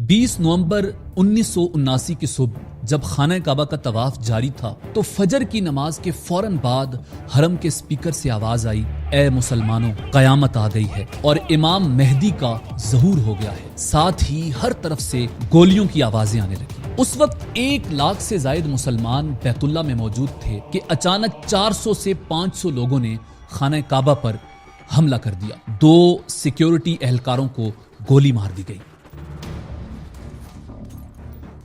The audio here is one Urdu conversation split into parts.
20 نومبر 1979 کی صبح جب خانہ کعبہ کا طواف جاری تھا تو فجر کی نماز کے فوراً بعد حرم کے سپیکر سے آواز آئی، اے مسلمانوں، قیامت آ گئی ہے اور امام مہدی کا ظہور ہو گیا ہے۔ ساتھ ہی ہر طرف سے گولیوں کی آوازیں آنے لگی۔ اس وقت 1 لاکھ سے زائد مسلمان بیت اللہ میں موجود تھے کہ اچانک 400 سے 500 لوگوں نے خانہ کعبہ پر حملہ کر دیا۔ 2 سیکیورٹی اہلکاروں کو گولی مار دی گئی۔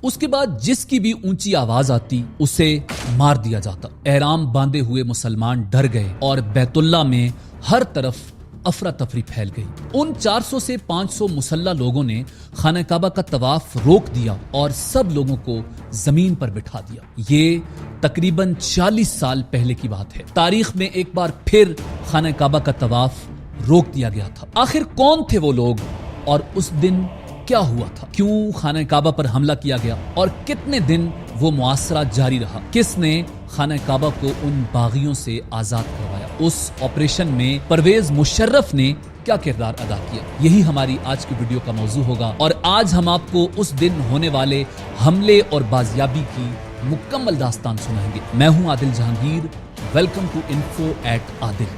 اس کے بعد جس کی بھی اونچی آواز آتی اسے مار دیا جاتا۔ احرام باندھے ہوئے مسلمان ڈر گئے اور بیت اللہ میں ہر طرف افراتفری پھیل گئی۔ ان 400 سے 500 مسلح لوگوں نے خانہ کعبہ کا طواف روک دیا اور سب لوگوں کو زمین پر بٹھا دیا۔ یہ تقریباً 40 سال پہلے کی بات ہے۔ تاریخ میں ایک بار پھر خانہ کعبہ کا طواف روک دیا گیا تھا۔ آخر کون تھے وہ لوگ اور اس دن کیا ہوا تھا؟ کیوں خانہ کعبہ پر حملہ کیا گیا اور کتنے دن وہ محاصرہ جاری رہا؟ کس نے خانہ کعبہ کو ان باغیوں سے آزاد کروایا؟ اس آپریشن میں پرویز مشرف نے کیا کردار ادا کیا؟ یہی ہماری آج کی ویڈیو کا موضوع ہوگا اور آج ہم آپ کو اس دن ہونے والے حملے اور بازیابی کی مکمل داستان سنائیں گے۔ میں ہوں Adil Jahangir, welcome to info at Adil.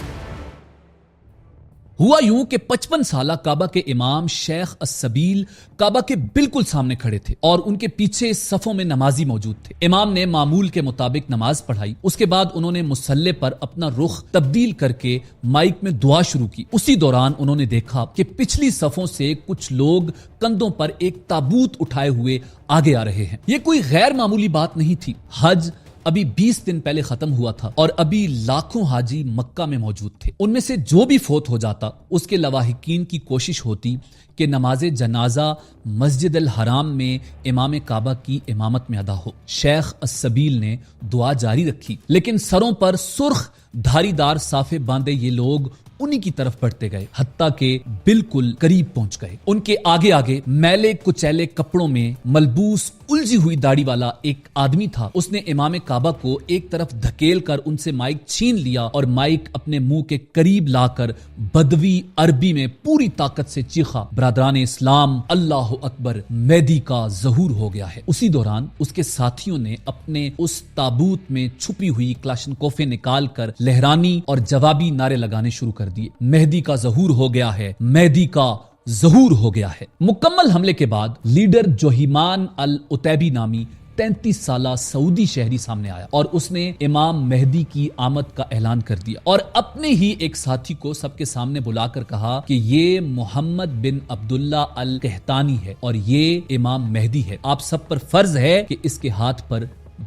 ہوا یوں کہ 55 سالہ کعبہ کے امام شیخ السبیل کعبہ کے بالکل سامنے کھڑے تھے اور ان کے پیچھے صفوں میں نمازی موجود تھے۔ امام نے معمول کے مطابق نماز پڑھائی۔ اس کے بعد انہوں نے مصلی پر اپنا رخ تبدیل کر کے مائک میں دعا شروع کی۔ اسی دوران انہوں نے دیکھا کہ پچھلی صفوں سے کچھ لوگ کندھوں پر ایک تابوت اٹھائے ہوئے آگے آ رہے ہیں۔ یہ کوئی غیر معمولی بات نہیں تھی۔ حج ابھی 20 دن پہلے ختم ہوا تھا اور ابھی لاکھوں حاجی مکہ میں موجود تھے۔ ان میں سے جو بھی فوت ہو جاتا اس کے لواحقین کی کوشش ہوتی کہ نماز جنازہ مسجد الحرام میں امام کعبہ کی امامت میں ادا ہو۔ شیخ السبیل نے دعا جاری رکھی، لیکن سروں پر سرخ دھاری دار صافے باندھے یہ لوگ انہی کی طرف بڑھتے گئے، حتیٰ کہ بالکل قریب پہنچ گئے۔ ان کے آگے آگے میلے کچیلے کپڑوں میں ملبوس الجھی ہوئی داڑھی والا ایک آدمی تھا۔ اس نے امام کعبہ کو ایک طرف دھکیل کر ان سے مائک چھین لیا اور مائک اپنے منہ کے قریب لا کر بدوی عربی میں پوری طاقت سے چیخا، برادران اسلام، اللہ اکبر، مہدی کا ظہور ہو گیا ہے۔ اسی دوران اس کے ساتھیوں نے اپنے اس تابوت میں چھپی ہوئی کلاشنکوفیں نکال کر لہرانی اور جوابی نعرے لگانے شروع کر دیے۔ مہدی کا ظہور ہو گیا ہے، مہدی کا ظہور ہو گیا ہے۔ مکمل حملے کے بعد لیڈر جوہیمان العتیبی نامی 33 سالہ سعودی شہری سامنے آیا اور اس نے امام مہدی کی آمد کا اعلان کر دیا اور اپنے ہی ایک ساتھی کو سب کے سامنے بلا کر کہا کہ یہ محمد بن عبداللہ القحطانی ہے اور یہ امام مہدی ہے۔ آپ سب پر فرض ہے کہ اس کے ہاتھ پر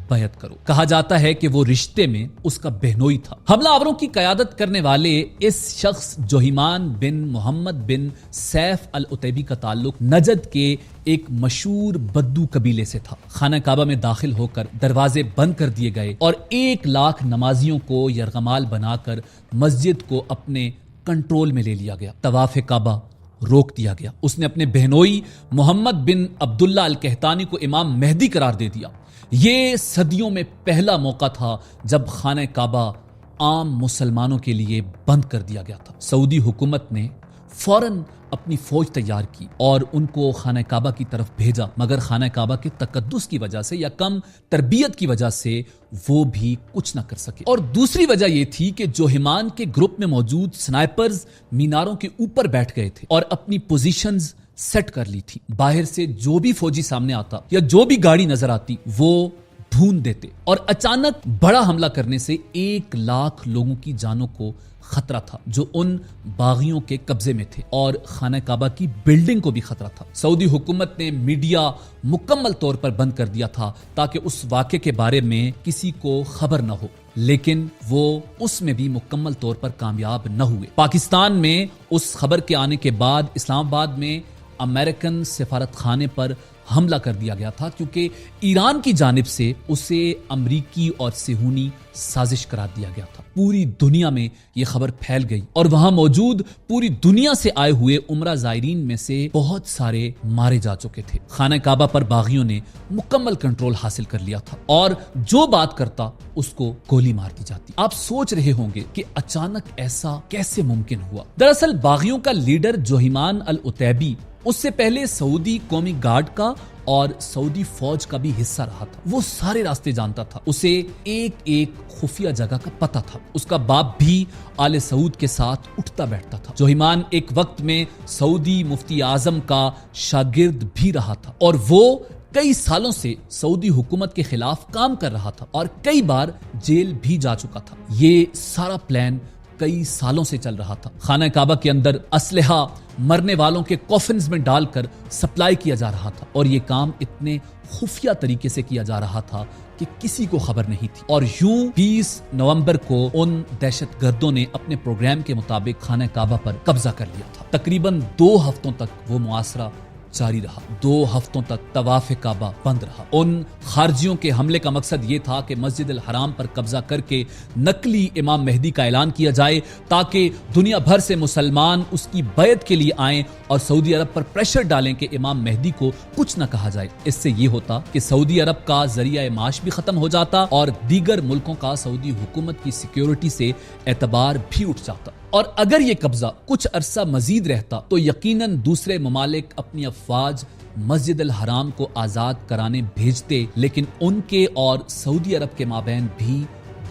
بیعت کرو۔ کہا جاتا ہے کہ وہ رشتے میں اس کا بہنوئی تھا۔ حملہ آوروں کی قیادت کرنے والے اس شخص جوہیمان بن محمد بن سیف العتیبی کا تعلق نجد کے ایک مشہور بدو قبیلے سے تھا۔ خانہ کعبہ میں داخل ہو کر دروازے بند کر دیے گئے اور 1 لاکھ نمازیوں کو یرغمال بنا کر مسجد کو اپنے کنٹرول میں لے لیا گیا۔ طواف کعبہ روک دیا گیا۔ اس نے اپنے بہنوئی محمد بن عبداللہ القحطانی کو امام مہدی قرار دے دیا۔ یہ صدیوں میں پہلا موقع تھا جب خانہ کعبہ عام مسلمانوں کے لیے بند کر دیا گیا تھا۔ سعودی حکومت نے فوراً اپنی فوج تیار کی اور ان کو خانہ کعبہ کی طرف بھیجا، مگر خانہ کعبہ کے تقدس کی وجہ سے یا کم تربیت کی وجہ سے وہ بھی کچھ نہ کر سکے۔ اور دوسری وجہ یہ تھی کہ جوہیمان کے گروپ میں موجود سنائپرز میناروں کے اوپر بیٹھ گئے تھے اور اپنی پوزیشنز سیٹ کر لی تھی۔ باہر سے جو بھی فوجی سامنے آتا یا جو بھی گاڑی نظر آتی وہ بھون دیتے اور اچانک بڑا حملہ کرنے سے 1 لاکھ لوگوں کی جانوں کو خطرہ تھا جو ان باغیوں کے قبضے میں تھے اور خانہ کعبہ کی بلڈنگ کو بھی خطرہ تھا۔ سعودی حکومت نے میڈیا مکمل طور پر بند کر دیا تھا تاکہ اس واقعے کے بارے میں کسی کو خبر نہ ہو، لیکن وہ اس میں بھی مکمل طور پر کامیاب نہ ہوئے۔ پاکستان میں اس خبر کے آنے کے بعد اسلام آباد میں امریکن سفارت خانے پر حملہ کر دیا گیا تھا کیونکہ ایران کی جانب سے اسے امریکی اور صہیونی سازش قرار دیا گیا تھا۔ پوری دنیا میں یہ خبر پھیل گئی اور وہاں موجود پوری دنیا سے آئے ہوئے عمرہ زائرین میں سے بہت سارے مارے جا چکے تھے۔ خانہ کعبہ پر باغیوں نے مکمل کنٹرول حاصل کر لیا تھا اور جو بات کرتا اس کو گولی مار دی جاتی۔ آپ سوچ رہے ہوں گے کہ اچانک ایسا کیسے ممکن ہوا؟ دراصل باغیوں کا لیڈر جوہیمان العتیبی اس سے پہلے سعودی قومی گارڈ کا اور سعودی فوج کا بھی حصہ رہا تھا. وہ سارے راستے جانتا تھا. اسے ایک ایک خفیہ جگہ کا پتہ تھا. اس کا باپ بھی آل سعود کے ساتھ اٹھتا بیٹھتا تھا. جوہیمان ایک وقت میں سعودی مفتی اعظم کا شاگرد بھی رہا تھا اور وہ کئی سالوں سے سعودی حکومت کے خلاف کام کر رہا تھا اور کئی بار جیل بھی جا چکا تھا. یہ سارا پلان کئی سالوں سے چل رہا تھا. خانہ کعبہ کے اندر اسلحہ مرنے والوں کے کوفنز میں ڈال کر سپلائی کیا جا رہا تھا اور یہ کام اتنے خفیہ طریقے سے کیا جا رہا تھا کہ کسی کو خبر نہیں تھی. اور یوں 20 نومبر کو ان دہشت گردوں نے اپنے پروگرام کے مطابق خانہ کعبہ پر قبضہ کر لیا تھا. تقریباً 2 ہفتوں تک وہ محاصرہ جاری رہا. 2 ہفتوں تک طواف کعبہ بند رہا. ان خارجیوں کے حملے کا مقصد یہ تھا کہ مسجد الحرام پر قبضہ کر کے نقلی امام مہدی کا اعلان کیا جائے تاکہ دنیا بھر سے مسلمان اس کی بیعت کے لیے آئیں اور سعودی عرب پر پریشر ڈالیں کہ امام مہدی کو کچھ نہ کہا جائے. اس سے یہ ہوتا کہ سعودی عرب کا ذریعہ معاش بھی ختم ہو جاتا اور دیگر ملکوں کا سعودی حکومت کی سیکیورٹی سے اعتبار بھی اٹھ جاتا. اور اگر یہ قبضہ کچھ عرصہ مزید رہتا تو یقیناً دوسرے ممالک اپنی افواج مسجد الحرام کو آزاد کرانے بھیجتے، لیکن ان کے اور سعودی عرب کے مابین بھی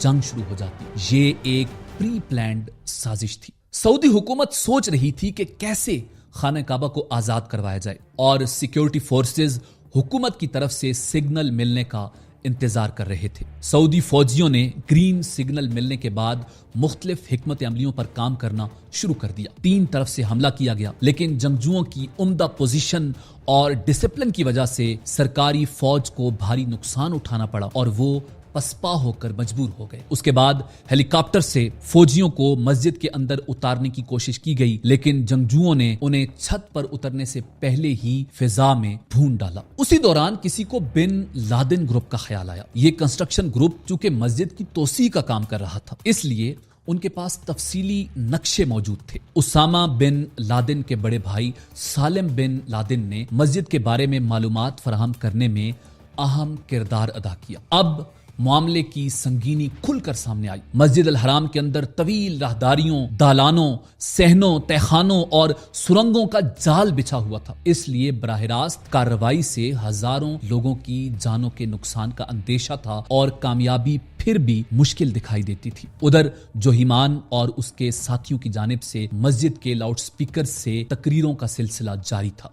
جنگ شروع ہو جاتی. یہ ایک پری پلانڈ سازش تھی. سعودی حکومت سوچ رہی تھی کہ کیسے خانہ کعبہ کو آزاد کروایا جائے اور سیکیورٹی فورسز حکومت کی طرف سے سگنل ملنے کا انتظار کر رہے تھے. سعودی فوجیوں نے گرین سگنل ملنے کے بعد مختلف حکمت عملیوں پر کام کرنا شروع کر دیا. 3 طرف سے حملہ کیا گیا، لیکن جنگجوؤں کی عمدہ پوزیشن اور ڈسپلن کی وجہ سے سرکاری فوج کو بھاری نقصان اٹھانا پڑا اور وہ پسپا ہو کر مجبور ہو گئے. اس کے بعد ہیلی کاپٹر سے فوجیوں کو مسجد کے اندر اتارنے کی کوشش کی گئی، لیکن جنگجوؤں نے انہیں چھت پر اترنے سے پہلے ہی فضا میں بھون ڈالا. اسی دوران کسی کو بن لادن گروپ کا خیال آیا. یہ کنسٹرکشن گروپ چونکہ مسجد کی توسیع کا کام کر رہا تھا، اس لیے ان کے پاس تفصیلی نقشے موجود تھے. اسامہ بن لادن کے بڑے بھائی سالم بن لادن نے مسجد کے بارے میں معلومات فراہم کرنے میں اہم کردار ادا کیا. اب معاملے کی سنگینی کھل کر سامنے آئی. مسجد الحرام کے اندر طویل راہداریوں، دالانوں، صحنوں، تہخانوں اور سرنگوں کا جال بچھا ہوا تھا. اس لیے براہ راست کارروائی سے ہزاروں لوگوں کی جانوں کے نقصان کا اندیشہ تھا اور کامیابی پھر بھی مشکل دکھائی دیتی تھی. ادھر جوہیمان اور اس کے ساتھیوں کی جانب سے مسجد کے لاؤڈ سپیکر سے تقریروں کا سلسلہ جاری تھا.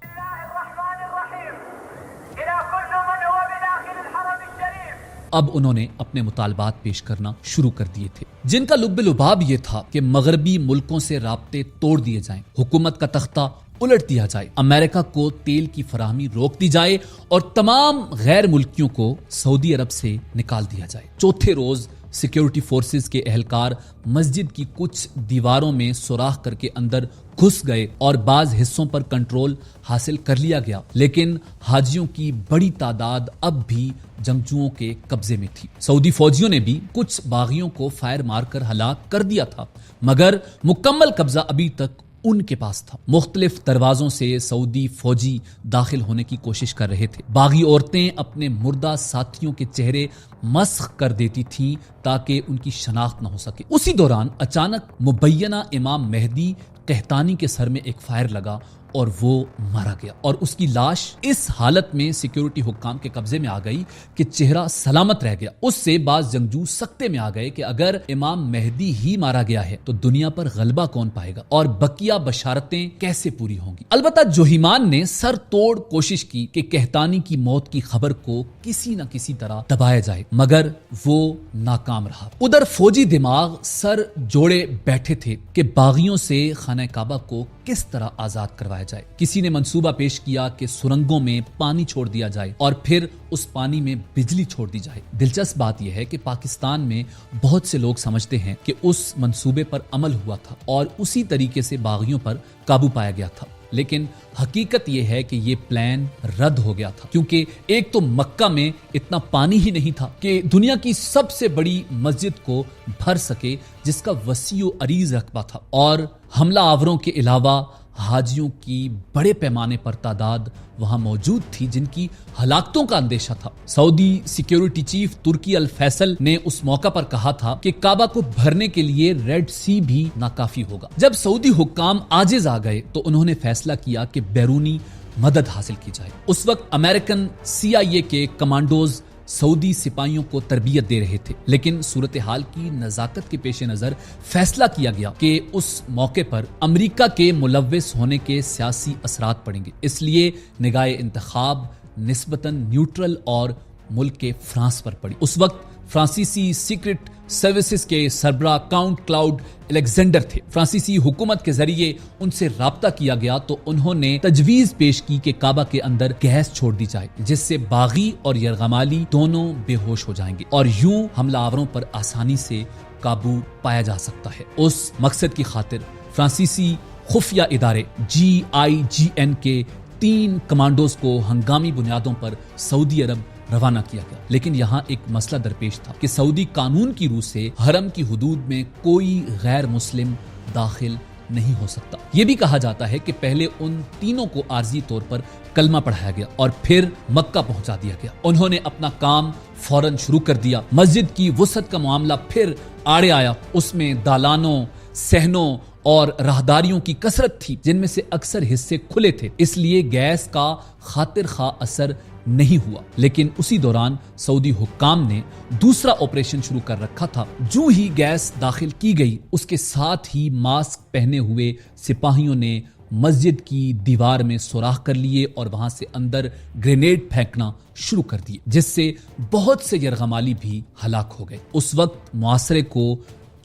اب انہوں نے اپنے مطالبات پیش کرنا شروع کر دیے تھے، جن کا لب لباب یہ تھا کہ مغربی ملکوں سے رابطے توڑ دیے جائیں، حکومت کا تختہ الٹ دیا جائے، امریکہ کو تیل کی فراہمی روک دی جائے اور تمام غیر ملکیوں کو سعودی عرب سے نکال دیا جائے. چوتھے روز سیکیورٹی فورسز کے اہلکار مسجد کی کچھ دیواروں میں سوراخ کر کے اندر گھس گئے اور بعض حصوں پر کنٹرول حاصل کر لیا گیا، لیکن حاجیوں کی بڑی تعداد اب بھی جنگجوؤں کے قبضے میں تھی. سعودی فوجیوں نے بھی کچھ باغیوں کو فائر مار کر ہلاک کر دیا تھا، مگر مکمل قبضہ ابھی تک ان کے پاس تھا. مختلف دروازوں سے سعودی فوجی داخل ہونے کی کوشش کر رہے تھے. باغی عورتیں اپنے مردہ ساتھیوں کے چہرے مسخ کر دیتی تھیں تاکہ ان کی شناخت نہ ہو سکے. اسی دوران اچانک مبینہ امام مہدی قحطانی کے سر میں ایک فائر لگا اور وہ مارا گیا اور اس کی لاش اس حالت میں سیکیورٹی حکام کے قبضے میں آ گئی کہ چہرہ سلامت رہ گیا. اس سے بعض جنگجو سکتے میں آ گئے کہ اگر امام مہدی ہی مارا گیا ہے تو دنیا پر غلبہ کون پائے گا اور بقیہ بشارتیں کیسے پوری ہوں گی. البتہ جوہیمان نے سر توڑ کوشش کی کہ قحطانی کی موت کی خبر کو کسی نہ کسی طرح دبایا جائے، مگر وہ ناکام رہا. ادھر فوجی دماغ سر جوڑے بیٹھے تھے کہ باغیوں سے خانہ کعبہ کو کس طرح آزاد کروایا جائے. کسی نے منصوبہ پیش کیا کہ سرنگوں میں پانی چھوڑ دیا جائے اور پھر اس پانی میں بجلی چھوڑ دی جائے. دلچسپ بات یہ ہے کہ پاکستان میں بہت سے لوگ سمجھتے ہیں کہ اس منصوبے پر عمل ہوا تھا اور اسی طریقے سے باغیوں پر قابو پایا گیا تھا، لیکن حقیقت یہ ہے کہ یہ پلان رد ہو گیا تھا، کیونکہ ایک تو مکہ میں اتنا پانی ہی نہیں تھا کہ دنیا کی سب سے بڑی مسجد کو بھر سکے جس کا وسیع و عریض رقبہ تھا، اور حملہ آوروں کے علاوہ حاجیوں کی بڑے پیمانے پر تعداد وہاں موجود تھی جن کی ہلاکتوں کا اندیشہ تھا۔ سعودی سیکیورٹی چیف ترکی الفیصل نے اس موقع پر کہا تھا کہ کعبہ کو بھرنے کے لیے ریڈ سی بھی ناکافی ہوگا۔ جب سعودی حکام عاجز آ گئے تو انہوں نے فیصلہ کیا کہ بیرونی مدد حاصل کی جائے۔ اس وقت امریکن CIA کے کمانڈوز سعودی سپاہیوں کو تربیت دے رہے تھے، لیکن صورتحال کی نزاکت کے پیش نظر فیصلہ کیا گیا کہ اس موقع پر امریکہ کے ملوث ہونے کے سیاسی اثرات پڑیں گے، اس لیے نگاہ انتخاب نسبتاً نیوٹرل اور ملک کے فرانس پر پڑی۔ اس وقت فرانسیسی سیکرٹ سروسز کے سربراہ کاؤنٹ کلاؤڈ الیگزینڈر تھے۔ فرانسیسی حکومت کے ذریعے ان سے رابطہ کیا گیا تو انہوں نے تجویز پیش کی کہ کعبہ کے اندر گیس چھوڑ دی جائے جس سے باغی اور یرغمالی دونوں بے ہوش ہو جائیں گے اور یوں حملہ آوروں پر آسانی سے قابو پایا جا سکتا ہے۔ اس مقصد کی خاطر فرانسیسی خفیہ ادارے GIGN کے 3 کمانڈوز کو ہنگامی بنیادوں پر سعودی عرب روانہ کیا گیا، لیکن یہاں ایک مسئلہ درپیش تھا کہ سعودی قانون کی روح سے حرم کی حدود میں کوئی غیر مسلم داخل نہیں ہو سکتا۔ یہ بھی کہا جاتا ہے کہ پہلے ان تینوں کو عارضی طور پر کلمہ پڑھایا گیا اور پھر مکہ پہنچا دیا گیا۔ انہوں نے اپنا کام فوراً شروع کر دیا۔ مسجد کی وسعت کا معاملہ پھر آڑے آیا، اس میں دالانوں، صحنوں اور راہداریوں کی کثرت تھی جن میں سے اکثر حصے کھلے تھے، اس لیے گیس کا خاطر خواہ اثر نہیں ہوا۔ لیکن اسی دوران سعودی حکام نے دوسرا آپریشن شروع کر رکھا تھا۔ جو ہی گیس داخل کی گئی اس کے ساتھ ہی ماسک پہنے ہوئے سپاہیوں نے مسجد کی دیوار میں سوراخ کر لیے اور وہاں سے اندر گرینیڈ پھینکنا شروع کر دیے، جس سے بہت سے یرغمالی بھی ہلاک ہو گئے۔ اس وقت محاصرے کو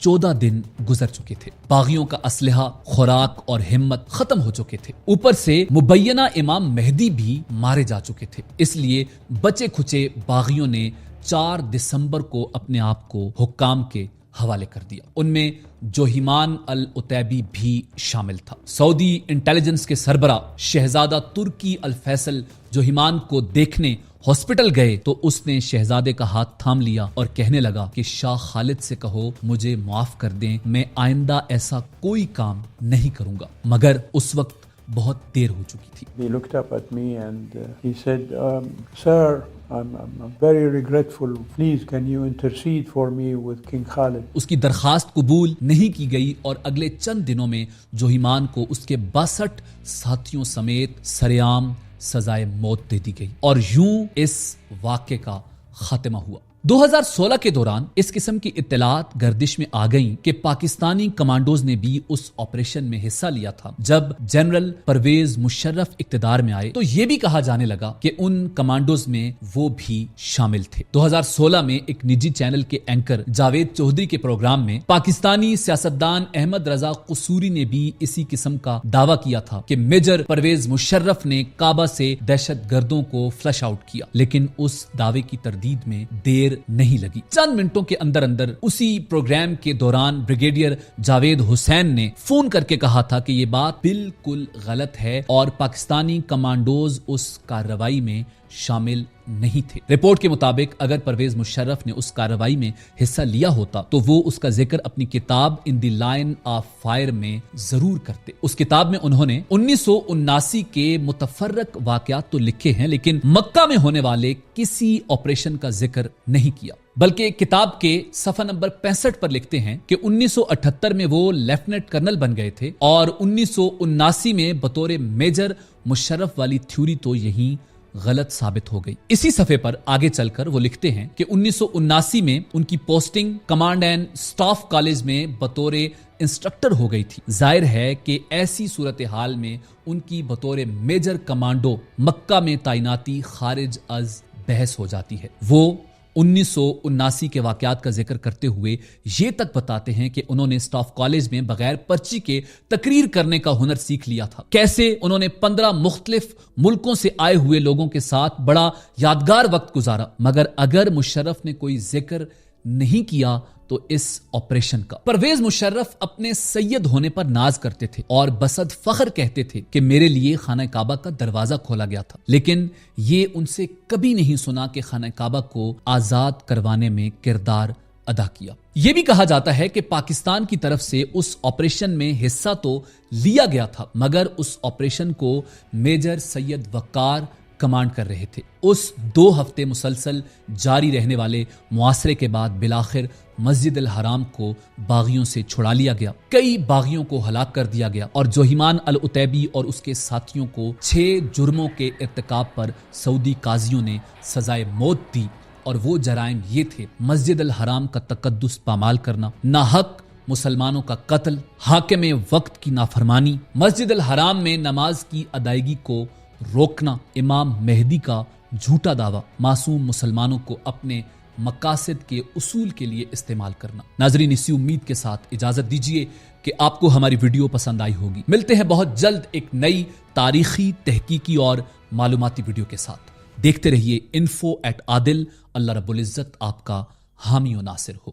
14 دن گزر چکے تھے۔ باغیوں کا اسلحہ، خوراک اور ہمت ختم ہو چکے تھے۔ اوپر سے مبینہ امام مہدی بھی مارے جا چکے تھے، اس لیے بچے کھچے باغیوں نے 4 دسمبر کو اپنے آپ کو حکام کے حوالے کر دیا۔ ان میں جوہیمان العتیبی بھی شامل تھا۔ سعودی انٹیلیجنس کے سربراہ شہزادہ ترکی الفیصل جوہیمان کو دیکھنے ہاسپٹل گئے تو اس نے شہزادے کا ہاتھ تھام لیا اور کہنے لگا کہ شاہ خالد سے کہو مجھے معاف کر دیں، میں آئندہ ایسا کوئی کام نہیں کروں گا، مگر اس وقت بہت دیر ہو چکی تھی۔ He looked up at me and he said, Sir, I'm very regretful. Please, can you intercede for me with King Khalid? اس کی درخواست قبول نہیں کی گئی اور اگلے چند دنوں میں جوہیمان کو اس کے 62 ساتھیوں سمیت سرعام سزائے موت دے دی گئی اور یوں اس واقعے کا خاتمہ ہوا۔ 2016 کے دوران اس قسم کی اطلاعات گردش میں آ گئیں کہ پاکستانی کمانڈوز نے بھی اس آپریشن میں حصہ لیا تھا۔ جب جنرل پرویز مشرف اقتدار میں آئے تو یہ بھی کہا جانے لگا کہ ان کمانڈوز میں وہ بھی شامل تھے۔ 2016 میں ایک نجی چینل کے اینکر جاوید چودھری کے پروگرام میں پاکستانی سیاستدان احمد رضا قصوری نے بھی اسی قسم کا دعویٰ کیا تھا کہ میجر پرویز مشرف نے کعبہ سے دہشت گردوں کو فلش آؤٹ کیا، لیکن اس دعوے کی تردید میں دیر نہیں لگی۔ چند منٹوں کے اندر اندر اسی پروگرام کے دوران بریگیڈیئر جاوید حسین نے فون کر کے کہا تھا کہ یہ بات بالکل غلط ہے اور پاکستانی کمانڈوز اس کارروائی میں شامل نہیں تھے۔ رپورٹ کے مطابق اگر پرویز مشرف نے اس کارروائی میں حصہ لیا ہوتا تو وہ اس کا ذکر اپنی کتاب ان دی لائن آف فائر میں ضرور کرتے۔ اس کتاب میں انہوں نے 1979 کے متفرق واقعات تو لکھے ہیں لیکن مکہ میں ہونے والے کسی آپریشن کا ذکر نہیں کیا، بلکہ کتاب کے صفحہ نمبر 65 پر لکھتے ہیں کہ 1978 میں وہ لیفٹیننٹ کرنل بن گئے تھے اور 1979 میں بطور میجر مشرف والی تھیوری تو یہی غلط ثابت ہو گئی۔ اسی صفحے پر آگے چل کر وہ لکھتے ہیں کہ 1979 میں ان کی posting command and staff college میں بطور انسٹرکٹر ہو گئی تھی۔ ظاہر ہے کہ ایسی صورتحال میں ان کی بطور میجر کمانڈو مکہ میں تعیناتی خارج از بحث ہو جاتی ہے۔ وہ 1979 کے واقعات کا ذکر کرتے ہوئے یہ تک بتاتے ہیں کہ انہوں نے سٹاف کالج میں بغیر پرچی کے تقریر کرنے کا ہنر سیکھ لیا تھا۔ کیسے انہوں نے 15 مختلف ملکوں سے آئے ہوئے لوگوں کے ساتھ بڑا یادگار وقت گزارا، مگر اگر مشرف نے کوئی ذکر نہیں کیا تو اس آپریشن کا۔ پرویز مشرف اپنے سید ہونے پر ناز کرتے تھے اور بصد فخر کہتے تھے کہ میرے لیے خانہ کعبہ کا دروازہ کھولا گیا تھا، لیکن یہ ان سے کبھی نہیں سنا کہ خانہ کعبہ کو آزاد کروانے میں کردار ادا کیا۔ یہ بھی کہا جاتا ہے کہ پاکستان کی طرف سے اس آپریشن میں حصہ تو لیا گیا تھا، مگر اس آپریشن کو میجر سید وقار کمانڈ کر رہے تھے۔ اس 2 ہفتے مسلسل جاری رہنے والے محاصرے کے بعد بالآخر مسجد الحرام کو باغیوں سے چھڑا لیا گیا، کئی باغیوں کو ہلاک کر دیا گیا اور جوہیمان العتیبی اور اس کے ساتھیوں کو 6 جرموں کے ارتکاب پر سعودی قاضیوں نے سزائے موت دی، اور وہ جرائم یہ تھے: مسجد الحرام کا تقدس پامال کرنا، ناحق مسلمانوں کا قتل، حاکم وقت کی نافرمانی، مسجد الحرام میں نماز کی ادائیگی کو روکنا، امام مہدی کا جھوٹا دعویٰ، معصوم مسلمانوں کو اپنے مقاصد کے اصول کے لیے استعمال کرنا۔ ناظرین، اسی امید کے ساتھ اجازت دیجیے کہ آپ کو ہماری ویڈیو پسند آئی ہوگی۔ ملتے ہیں بہت جلد ایک نئی تاریخی، تحقیقی اور معلوماتی ویڈیو کے ساتھ۔ دیکھتے رہیے info@adil۔ اللہ رب العزت آپ کا حامی و ناصر ہو۔